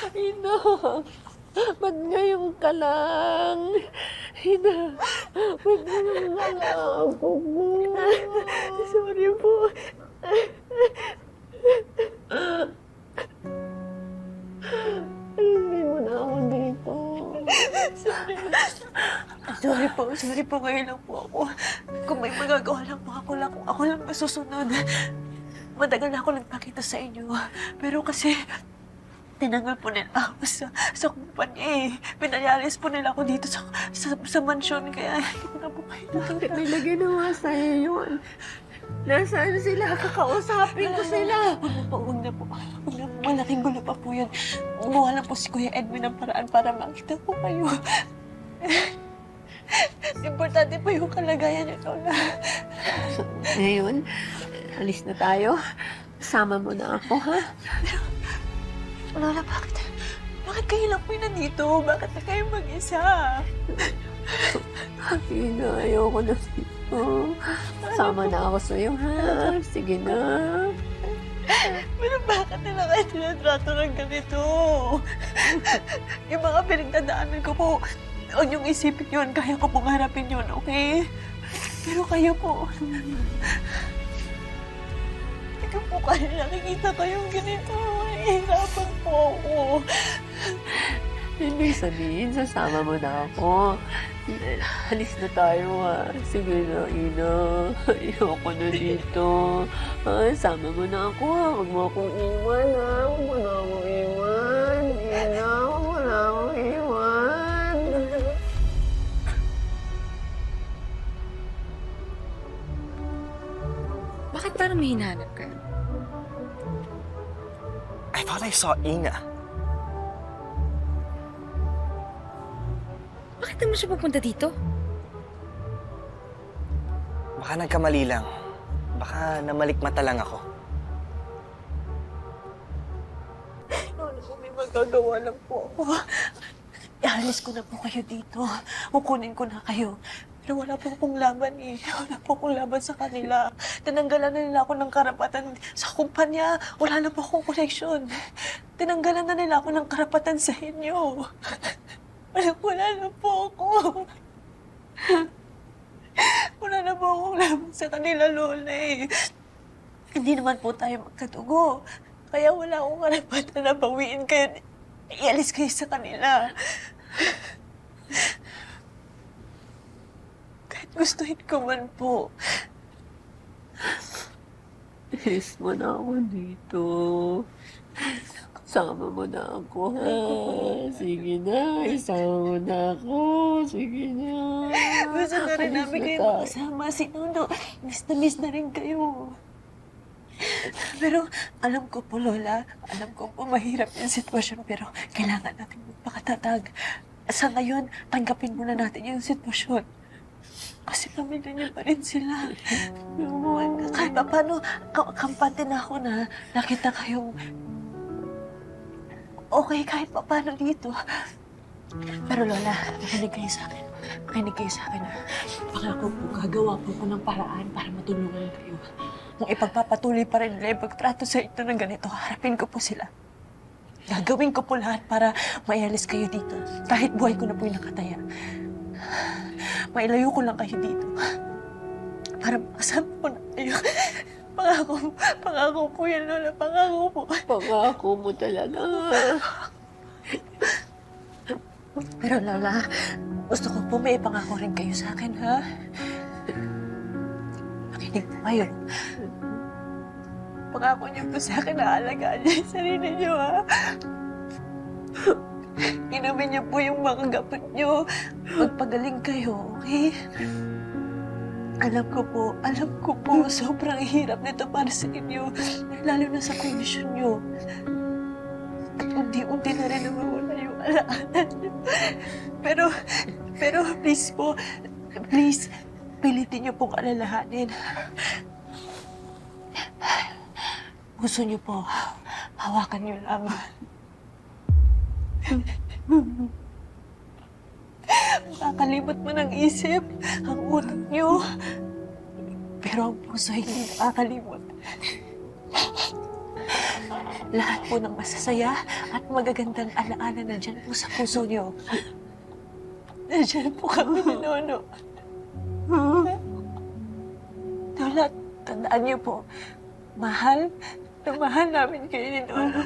Ina, ba't ngayon ka lang? Ina, ba't ngayon ka lang? Sorry po. Alisin mo na ako dito. Sorry po, ngayon lang po ako. Kung may magagawa lang po ako lang masusunod. Matagal na ako nagpakita sa inyo. Pero kasi, tinanggal po nila ako sa kumpanya eh. Pinayalis po nila ako dito sa mansyon, kaya hindi ko na po kayo nakita. May naginawa sa'yo yun. Nasaan sila? Kakausapin ko sila. Huwag na po. Malaking gulo pa po yun. Gumawa lang po si Kuya Edwin ng paraan para makita po kayo. Importante po yung kalagayan niyo, Lola. Ngayon, alis na tayo. Sama mo na ako, ha? Lola, bakit kayo lang po yung nandito? Bakit na kayo mag-isa? Ina, ayoko na dito. Sama na ako sa'yo, ha? Sige na. Pero bakit nila kayo tinatrato ng ganito? Yung mga pinagdadaanan ko po, huwag niyong isipin yun. Kaya ko pong harapin yun, okay? Pero kayo po, ikaw po kayo nakikita kayong ganito. Nahihirapan po ako. Ibig sabihin, sasama mo na ako. Alis na tayo, ha? Sige na, Ina. Ayoko na dito. Sama mo na ako, ha? Huwag mo akong iwan, ha? Huwag mo na akong iwan. Ina, huwag mo na akong iwan. Bakit parang may hinahanap ka? I thought I saw Ina. Bakit naman siya pupunta dito? Baka nagkamali lang. Baka namalikmata lang ako. Lola, kung may magagawa lang po ako, ialis ko na po kayo dito. Kukunin ko na kayo. Pero wala po akong laban eh. Wala po akong laban sa kanila. Tinanggalan na nila ako ng karapatan sa kumpanya. Wala na po akong koneksyon. Tinanggalan na nila ako ng karapatan sa inyo. Wala na po ako. Wala na po akong laban sa kanila, Lola eh. Hindi naman po tayo magkatugo. Kaya wala akong karapatan na bawiin kayo. Ialis kayo sa kanila. Kahit gustuhin ko man po. Alis mo na ako dito. Sama mo na ako, ha? Sige na, isama mo na ako. Sige na. Gusto na rin Alis namin na kayo tayo. makasama. Si Nuno, miss na rin kayo. Pero alam ko po, Lola, alam ko po mahirap yung sitwasyon, pero kailangan natin magpakatatag. Sa ngayon, tanggapin muna natin yung sitwasyon. Kasi pamilya niyo pa rin sila. Kahit pa paano, kampante na ako na nakita kayong okay kahit pa paano dito. Pero Lola, makinig kayo sa akin. Makinig kayo sa akin. Pangako po, gagawa po ko ng paraan para matulungan kayo. Kung ipagpapatuloy pa rin nila yung pagtrato sa ito ng ganito, harapin ko po sila. Gagawin ko po lahat para maialis kayo dito. Kahit buhay ko na po yung nakataya. Mailayo ko lang kayo dito. Para makasama ko na kayo. Pangako po yan, Lola. Pangako po. Pangako mo talaga. Pero Lola, gusto ko po may pangako rin kayo sa akin, ha? Makinig po kayo. Pangako niyo po sa akin na alagaan niyo yung sarili niyo, ha? Inumin niyo po yung mga gamot niyo. Magpagaling kayo, okay? Alam ko po, sobrang hirap nito para sa inyo. Lalo na sa kondisyon niyo. At unti-unti na rin nawawala yung alaala niyo. Pero please po, please, pilitin niyo pong alalahanin. Gusto niyo po, hawakan niyo lamang. Nakakalimot mo ng isip ang utak niyo. Pero ang puso hindi nakakalimot. lahat po ng masasaya at magagandang alaala nandyan po sa puso niyo. Nandyan po kami ni Nono. Lola, tandaan niyo po, mahal na mahal namin kayo ni Nono.